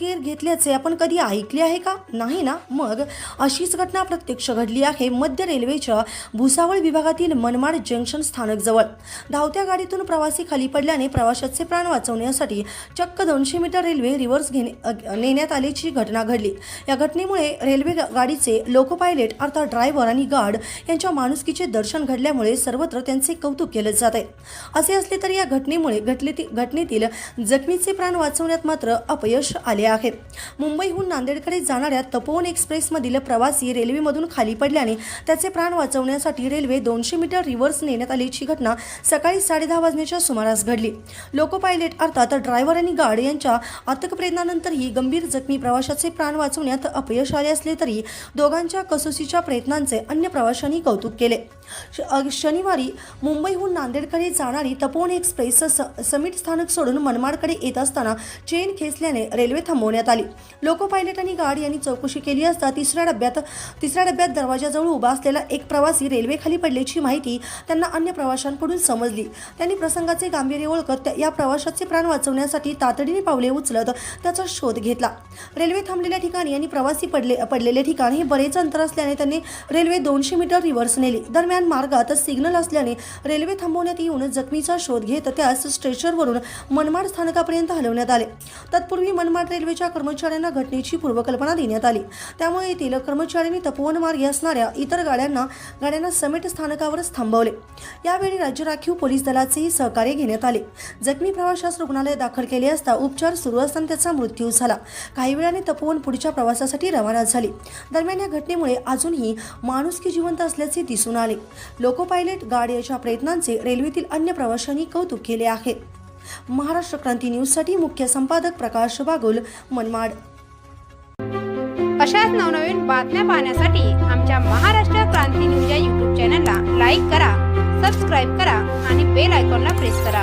Gear घेतल्याचे आपण कधी ऐकले आहे का? नाही ना? मग अशीच घटना प्रत्यक्ष घडली आहे मध्य रेल्वेच्या भुसावळ विभागातील मनमाड जंक्शन स्थानकजवळ। धावत्या गाडीतून प्रवासी खाली पडल्याने प्रवाशाचे प्राण वाचवण्यासाठी चक्क 200 मीटर रेल्वे रिव्हर्स नेण्यात आल्याची घटना घडली। या घटनेमुळे रेल्वे गाडीचे लोको पायलट अर्थात ड्रायव्हर आणि गार्ड यांच्या माणुसकीचे दर्शन घडल्यामुळे सर्वत्र त्यांचे कौतुक केले जात आहे। असे असले तरी या घटनेमुळे घटनेतील जखमीचे प्राण वाचवण्यात मात्र अपयश आले आहे। मुंबईहून नांदेडकडे जाणाऱ्या तपोवन एक्सप्रेसमधील प्रवासी रेल्वेमधून खाली पडल्याने त्याचे प्राण वाचवण्यासाठी रेल्वे 200 मीटर रिव्हर्स नेण्यात आल्याची घटना सकाळी 10:30 वाजण्याच्या सुमारास घडली। लोको पायलट अर्थात ड्रायव्हर आणि गार्ड यांच्या अथक प्रयत्नानंतरही गंभीर जखमी प्रवाशाचे प्राण वाचवण्यात अपयश आले असले तरी दोघांच्या कसोशीच्या प्रयत्नांचे अन्य प्रवाशांनी कौतुक केले। शनिवारी मुंबईहून नांदेडकडे जाणारी तपोवन एक्सप्रेस समिट स्थानक सोडून मनमाडकडे येत असताना चेन खेचल्याने रेल्वे थांबवण्यात आली। लोको पायलट आणि गार्ड यांनी चौकशी केली असता तिसऱ्या डब्यात दरवाजाजवळ उभा असलेला एक प्रवासी रेल्वे खाली पडल्याची माहिती त्यांना अन्य प्रवाशांकडून समजली। त्यांनी प्रसंगाचे गांभीर्य ओळखत या प्रवाशाचे प्राण वाचवण्यासाठी तातडीने पावले उचलत त्याचा शोध घेतला। रेल्वे थांबलेल्या ठिकाणी आणि प्रवासी पडलेले ठिकाण हे बरेच अंतर असल्याने त्यांनी रेल्वे 200 मीटर रिव्हर्स नेली। दरम्यान मार्गात सिग्नल असल्याने रेल्वे थांबवण्यात येऊन जखमीचा शोध घेत त्यास स्ट्रेचरवरून मनमाड स्थानकापर्यंत हलवण्यात आले। तत्पूर्वी मनमाड रेल्वेच्या कर्मचाऱ्यांना घटनेची पूर्वकल्पना देण्यात आली। त्यामुळे येथील कर्मचाऱ्यांनी तपोवन मार्गे असणाऱ्या इतर गाड्यांना समेट स्थानकावरच थांबवले। यावेळी राज्य राखीव पोलीस दलाचेही सहकार्य घेण्यात आले। जखमी प्रवाशास रुग्णालयात दाखल केले असता उपचार सुरू असताना त्याचा मृत्यू झाला। काही वेळाने तपोवन पुढच्या प्रवासासाठी रवाना झाली। दरम्यान या घटनेमुळे अजूनही माणुसकी जिवंत असल्याचे दिसून आले। लोको पायलट गार्ड यांच्या प्रयत्नांचे रेल्वेतील अन्य प्रवाशांनी कौतुक केले आहे। महाराष्ट्र क्रांती न्यूजसाठी मुख्य संपादक प्रकाश बागुल, मनमाड। अशाच नवनवीन बातम्या पाहण्यासाठी आमच्या महाराष्ट्र क्रांती न्यूज या YouTube चॅनलला लाईक करा, सबस्क्राईब करा आणि बेल आयकॉनला प्रेस करा।